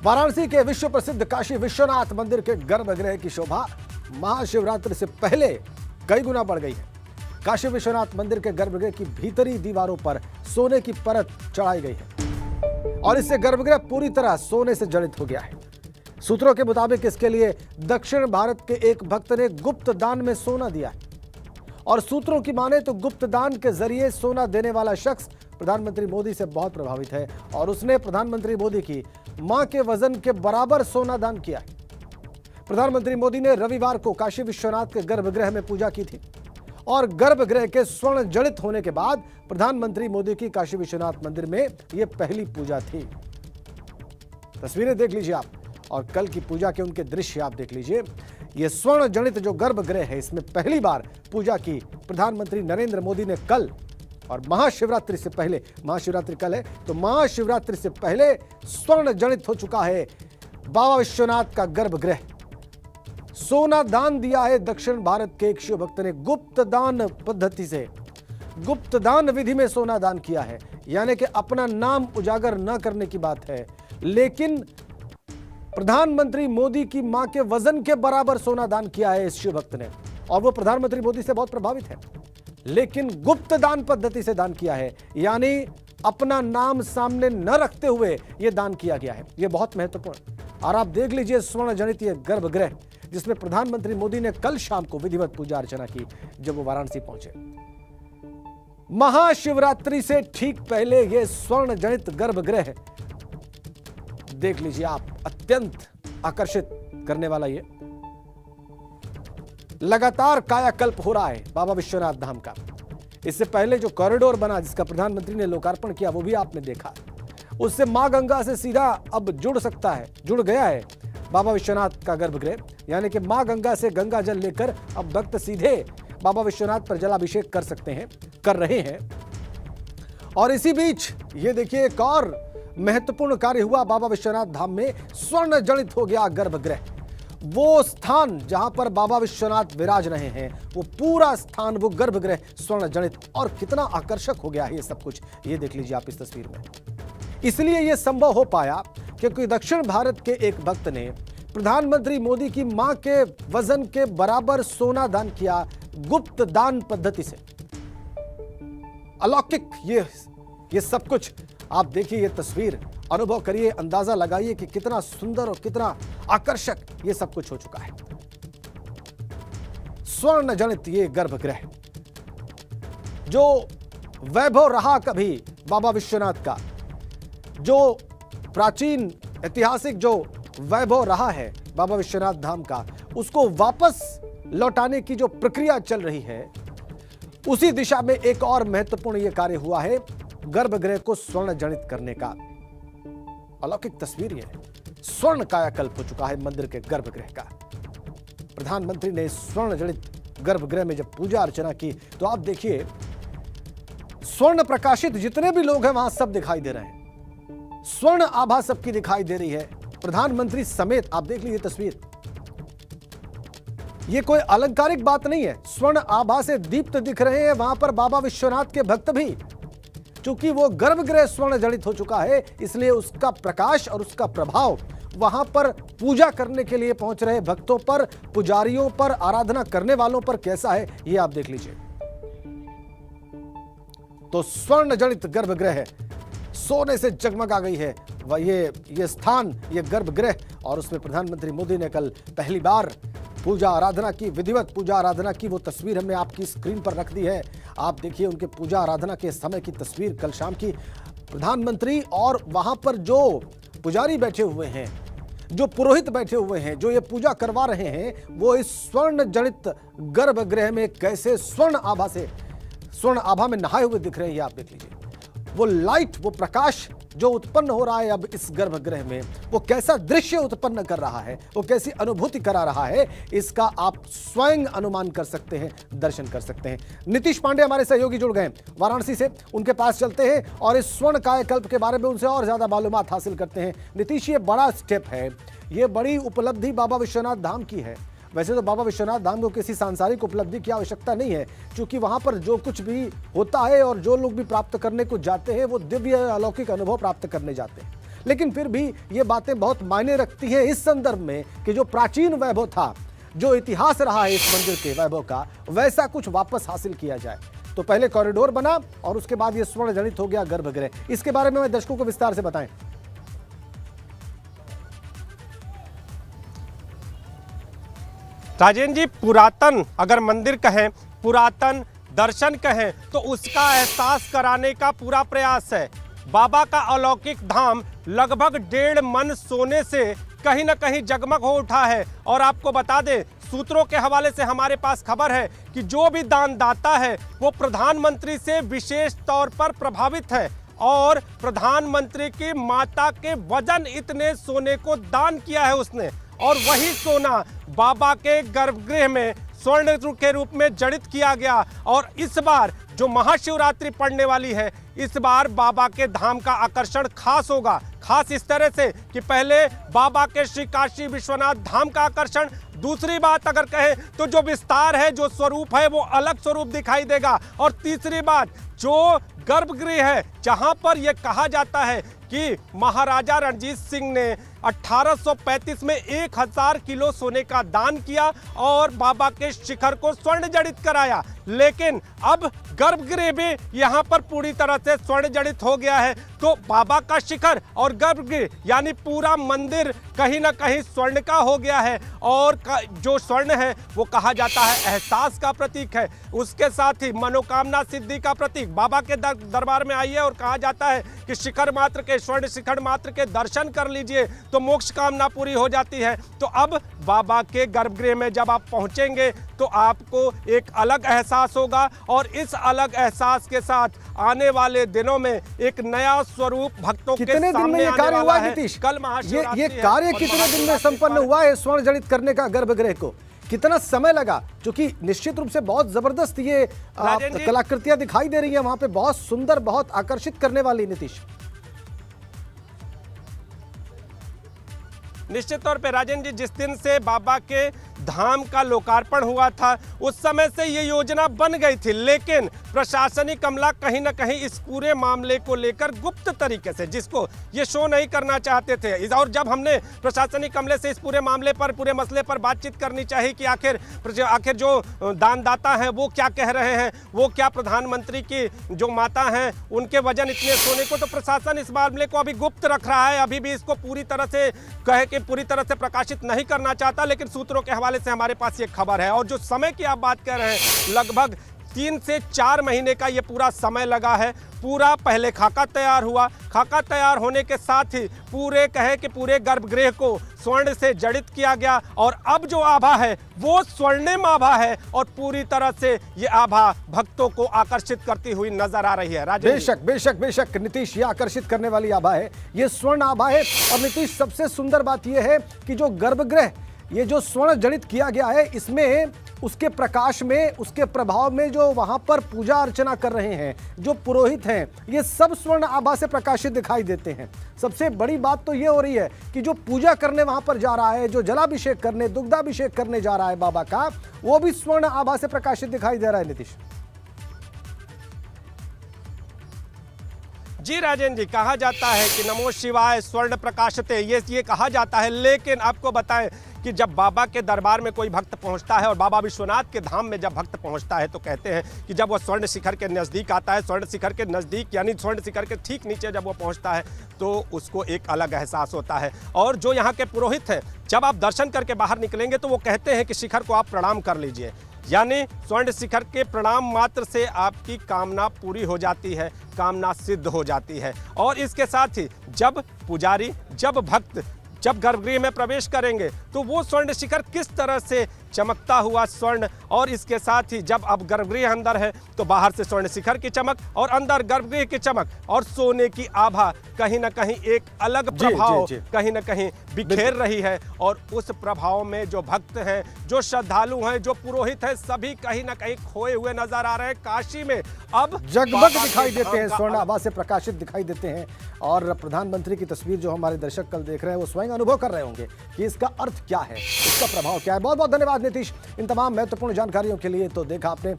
वाराणसी के विश्व प्रसिद्ध काशी विश्वनाथ मंदिर के गर्भगृह की शोभा महाशिवरात्रि से पहले कई गुना बढ़ गई है। काशी विश्वनाथ मंदिर के गर्भगृह की भीतरी दीवारों पर सोने की परत चढ़ाई गई है और इससे गर्भगृह पूरी तरह सोने से जड़ित हो गया है। सूत्रों के मुताबिक इसके लिए दक्षिण भारत के एक भक्त ने गुप्त दान में सोना दिया है और सूत्रों की माने तो गुप्त दान के जरिए सोना देने वाला शख्स प्रधानमंत्री मोदी से बहुत प्रभावित है और उसने प्रधानमंत्री मोदी की मां के वजन के बराबर सोना दान किया है। प्रधानमंत्री मोदी ने रविवार को काशी विश्वनाथ के गर्भगृह में पूजा की थी और गर्भगृह के स्वर्ण जड़ित होने के बाद प्रधानमंत्री मोदी की काशी विश्वनाथ मंदिर में यह पहली पूजा थी। तस्वीरें देख लीजिए आप और कल की पूजा के उनके दृश्य आप देख लीजिए। यह स्वर्ण जड़ित जो गर्भगृह है इसमें पहली बार पूजा की प्रधानमंत्री नरेंद्र मोदी ने कल और महाशिवरात्रि से पहले, महाशिवरात्रि कल है तो महाशिवरात्रि से पहले स्वर्ण जड़ित हो चुका है बाबा विश्वनाथ का गर्भगृह। सोना दान दिया है दक्षिण भारत के एक शिव भक्त ने गुप्त दान पद्धति से, गुप्त दान विधि में सोना दान किया है, यानी कि अपना नाम उजागर न करने की बात है, लेकिन प्रधानमंत्री मोदी की मां के वजन के बराबर सोना दान किया है इस शिव भक्त ने और वो प्रधानमंत्री मोदी से बहुत प्रभावित है, लेकिन गुप्त दान पद्धति से दान किया है, यानी अपना नाम सामने न रखते हुए यह दान किया गया है। यह बहुत महत्वपूर्ण। और आप देख लीजिए स्वर्ण जनित यह गर्भगृह जिसमें प्रधानमंत्री मोदी ने कल शाम को विधिवत पूजा अर्चना की जब वो वाराणसी पहुंचे। महाशिवरात्रि से ठीक पहले यह स्वर्ण जनित गर्भगृह देख लीजिए आप, अत्यंत आकर्षित करने वाला ये लगातार कायाकल्प हो रहा है बाबा विश्वनाथ धाम का। इससे पहले जो कॉरिडोर बना जिसका प्रधानमंत्री ने लोकार्पण किया वो भी आपने देखा, उससे मां गंगा से सीधा अब जुड़ सकता है, जुड़ गया है बाबा विश्वनाथ का गर्भगृह, यानी कि मां गंगा से गंगा जल लेकर अब भक्त सीधे बाबा विश्वनाथ पर जलाभिषेक कर सकते हैं, कर रहे हैं। और इसी बीच ये देखिए एक और महत्वपूर्ण कार्य हुआ बाबा विश्वनाथ धाम में, स्वर्ण जड़ित हो गया गर्भगृह। वो स्थान जहां पर बाबा विश्वनाथ विराज रहे हैं वो पूरा स्थान, वो गर्भगृह स्वर्ण जड़ित, और कितना आकर्षक हो गया है ये सब कुछ, ये देख लीजिए आप इस तस्वीर में। इसलिए यह संभव हो पाया क्योंकि दक्षिण भारत के एक भक्त ने प्रधानमंत्री मोदी की मां के वजन के बराबर सोना दान किया गुप्त दान पद्धति से। अलौकिक ये सब कुछ आप देखिए, ये तस्वीर अनुभव करिए, अंदाजा लगाइए कि कितना सुंदर और कितना आकर्षक ये सब कुछ हो चुका है। स्वर्ण जनित ये गर्भगृह जो वैभव रहा कभी बाबा विश्वनाथ का, जो प्राचीन ऐतिहासिक जो वैभव रहा है बाबा विश्वनाथ धाम का, उसको वापस लौटाने की जो प्रक्रिया चल रही है उसी दिशा में एक और महत्वपूर्ण यह कार्य हुआ है, गर्भगृह को स्वर्ण जनित करने का। अलौकिक तस्वीर है, स्वर्ण कायाकल्प हो चुका है मंदिर के गर्भगृह का। प्रधानमंत्री ने स्वर्ण जनित गर्भगृह में जब पूजा अर्चना की तो आप देखिए स्वर्ण प्रकाशित जितने भी लोग हैं वहां सब दिखाई दे रहे हैं, स्वर्ण आभा सबकी दिखाई दे रही है, प्रधानमंत्री समेत। आप देख लीजिए तस्वीर, ये कोई अलंकारिक बात नहीं है, स्वर्ण आभा से दीप्त दिख रहे हैं वहां पर बाबा विश्वनाथ के भक्त भी। चूंकि वो गर्भगृह स्वर्ण जड़ित हो चुका है इसलिए उसका प्रकाश और उसका प्रभाव वहां पर पूजा करने के लिए पहुंच रहे भक्तों पर, पुजारियों पर, आराधना करने वालों पर कैसा है ये आप देख लीजिए। तो स्वर्ण जड़ित गर्भगृह सोने से जगमगा गई है ये स्थान, ये गर्भगृह, और उसमें प्रधानमंत्री मोदी ने कल पहली बार पूजा आराधना की, विधिवत पूजा आराधना की। वो तस्वीर हमने आपकी स्क्रीन पर रख दी है, आप देखिए उनके पूजा आराधना के समय की तस्वीर कल शाम की। प्रधानमंत्री और वहां पर जो पुजारी बैठे हुए हैं, जो पुरोहित बैठे हुए हैं, जो ये पूजा करवा रहे हैं, वो इस स्वर्ण जनित गर्भगृह में कैसे स्वर्ण आभा में नहाए हुए दिख रहे हैं, ये आप देख लीजिए। वो लाइट, वो प्रकाश जो उत्पन्न हो रहा है अब इस गर्भगृह में, वो कैसा दृश्य उत्पन्न कर रहा है, वो कैसी अनुभूति करा रहा है, इसका आप स्वयं अनुमान कर सकते हैं, दर्शन कर सकते हैं। नीतीश पांडे हमारे सहयोगी जुड़ गए वाराणसी से, उनके पास चलते हैं और इस स्वर्ण कायाकल्प के बारे में उनसे और ज्यादा मालूमात हासिल करते हैं। नीतीश, ये बड़ा स्टेप है, ये बड़ी उपलब्धि बाबा विश्वनाथ धाम की है। वैसे तो बाबा विश्वनाथ धाम को किसी सांसारिक उपलब्धि की आवश्यकता नहीं है, क्योंकि वहां पर जो कुछ भी होता है और जो लोग भी प्राप्त करने को जाते हैं वो दिव्य अलौकिक अनुभव प्राप्त करने जाते हैं। लेकिन फिर भी ये बातें बहुत मायने रखती हैं इस संदर्भ में कि जो प्राचीन वैभव था, जो इतिहास रहा है इस मंदिर के वैभव का, वैसा कुछ वापस हासिल किया जाए। तो पहले कॉरिडोर बना और उसके बाद ये स्वर्ण जनित हो गया गर्भगृह। इसके बारे में दर्शकों को विस्तार से बताएं। राजेंद्र जी, पुरातन अगर मंदिर कहें, पुरातन दर्शन कहें, तो उसका एहसास कराने का पूरा प्रयास है। बाबा का अलौकिक धाम लगभग 1.5 मन सोने से कहीं ना कहीं जगमग हो उठा है। और आपको बता दें, सूत्रों के हवाले से हमारे पास खबर है कि जो भी दानदाता है वो प्रधानमंत्री से विशेष तौर पर प्रभावित है और प्रधानमंत्री की माता के वजन इतने सोने को दान किया है उसने, और वही सोना बाबा के गर्भगृह में स्वर्ण के रूप में जड़ित किया गया। और इस बार जो महाशिवरात्रि पड़ने वाली है, इस बार बाबा के धाम का आकर्षण खास होगा। खास इस तरह से कि पहले बाबा के श्री काशी विश्वनाथ धाम का आकर्षण, दूसरी बात अगर कहें तो जो विस्तार है, जो स्वरूप है, वो अलग स्वरूप दिखाई देगा। और तीसरी बात, जो गर्भगृह है जहां पर यह कहा जाता है कि महाराजा रणजीत सिंह ने 1835 में 1000 किलो सोने का दान किया और बाबा के शिखर को स्वर्ण जड़ित कराया, लेकिन अब गर्भगृह भी यहां पर पूरी तरह से स्वर्ण जड़ित हो गया है। तो बाबा का शिखर और गर्भगृह यानी पूरा मंदिर कहीं ना कहीं स्वर्ण का हो गया है। और जो स्वर्ण है वो कहा जाता है एहसास का प्रतीक है, उसके साथ ही मनोकामना सिद्धि का प्रतीक। बाबा के दरबार में आइए और कहा जाता है कि शिखर मात्र के, स्वर्ण शिखर मात्र के दर्शन कर लीजिए तो मोक्ष कामना पूरी हो जाती है। तो अब बाबा के गर्भगृह में जब आप पहुंचेंगे तो आपको एक अलग एहसास होगा, और इस अलग एहसास के साथ आने वाले दिनों में एक नया स्वरूप भक्तों के सामने दिन में ये कार्य हुआ है नीतीश? कल महाशिवरात्रि ये कार्य कितने दिन में संपन्न हुआ है स्वर्ण जड़ित करने का गर्भगृह को? कितना समय लगा? क्योंकि निश्चित रूप से बहुत जबरदस्त ये कलाकृतियां दिखाई दे रही है वहां पे, बहुत सुंदर, बहुत आकर्षित करने वाली। नीतीश, निश्चित तौर पे राजेंद्र जी, जिस दिन से बाबा के धाम का लोकार्पण हुआ था उस समय से ये योजना बन गई थी, लेकिन प्रशासनिक अमला कहीं ना कहीं इस पूरे मामले को लेकर गुप्त तरीके से, जिसको ये शो नहीं करना चाहते थे। और जब हमने प्रशासनिक अमले से इस पूरे मामले पर, पूरे मसले पर बातचीत करनी चाहिए कि आखिर जो दानदाता हैं वो क्या कह रहे हैं, वो क्या प्रधानमंत्री की जो माता हैं उनके वजन इतने सोने को, तो प्रशासन इस मामले को अभी गुप्त रख रहा है, अभी भी इसको पूरी तरह से कहे कि पूरी तरह से प्रकाशित नहीं करना चाहता। लेकिन सूत्रों के हवाले से हमारे पास ये खबर है। और जो समय की आप बात कर रहे हैं, लगभग 3 से 4 महीने का ये पूरा समय लगा है। पूरा पहले खाका तैयार हुआ, खाका तैयार होने के साथ ही पूरे गर्भगृह को स्वर्ण से जड़ित किया गया, और अब जो आभा है वो स्वर्णिम आभा है और पूरी तरह से ये आभा भक्तों को आकर्षित करती हुई नजर आ रही है। बेशक बेशक बेशक नीतीश, ये आकर्षित करने वाली आभा है, ये स्वर्ण आभा है। और नीतीश, सबसे सुंदर बात यह है कि जो गर्भगृह, ये जो स्वर्ण जड़ित किया गया है, इसमें उसके प्रकाश में, उसके प्रभाव में जो वहां पर पूजा अर्चना कर रहे हैं जो पुरोहित हैं, ये सब स्वर्ण आभा से प्रकाशित दिखाई देते हैं। सबसे बड़ी बात तो ये हो रही है कि जो पूजा करने वहां पर जा रहा है, जो जलाभिषेक करने, दुग्धाभिषेक करने जा रहा है बाबा का, वो भी स्वर्ण आभा से प्रकाशित दिखाई दे रहा है। नीतीश जी, राजेंद्र जी, कहा जाता है कि नमो शिवाय स्वर्ण प्रकाशते, ये कहा जाता है। लेकिन आपको बताएं कि जब बाबा के दरबार में कोई भक्त पहुंचता है और बाबा विश्वनाथ के धाम में जब भक्त पहुंचता है तो कहते हैं कि जब वो स्वर्ण शिखर के नज़दीक आता है, स्वर्ण शिखर के नज़दीक यानी स्वर्ण शिखर के ठीक नीचे जब वो पहुंचता है तो उसको एक अलग एहसास होता है। और जो यहाँ के पुरोहित हैं, जब आप दर्शन करके बाहर निकलेंगे तो वो कहते हैं कि शिखर को आप प्रणाम कर लीजिए, यानी स्वर्ण शिखर के प्रणाम मात्र से आपकी कामना पूरी हो जाती है, कामना सिद्ध हो जाती है। और इसके साथ ही जब पुजारी, जब भक्त जब गर्भगृह में प्रवेश करेंगे तो वो स्वर्ण शिखर किस तरह से चमकता हुआ स्वर्ण, और इसके साथ ही जब अब गर्भगृह अंदर है तो बाहर से स्वर्ण शिखर की चमक और अंदर गर्भगृह की चमक और सोने की आभा कहीं ना कहीं एक अलग प्रभाव कहीं ना कहीं बिखेर रही है। और उस प्रभाव में जो भक्त हैं, जो श्रद्धालु हैं, जो पुरोहित हैं, सभी कहीं ना कहीं खोए हुए नजर आ रहे हैं। काशी में अब जगमग दिखाई देते हैं, स्वर्ण आभा से प्रकाशित दिखाई देते हैं। और प्रधानमंत्री की तस्वीर जो हमारे दर्शक कल देख रहे हैं वो स्वयं अनुभव कर रहे होंगे कि इसका अर्थ क्या है, इसका प्रभाव क्या है। बहुत बहुत धन्यवाद नीतीश इन तमाम महत्वपूर्ण जानकारियों के लिए। तो देखा आपने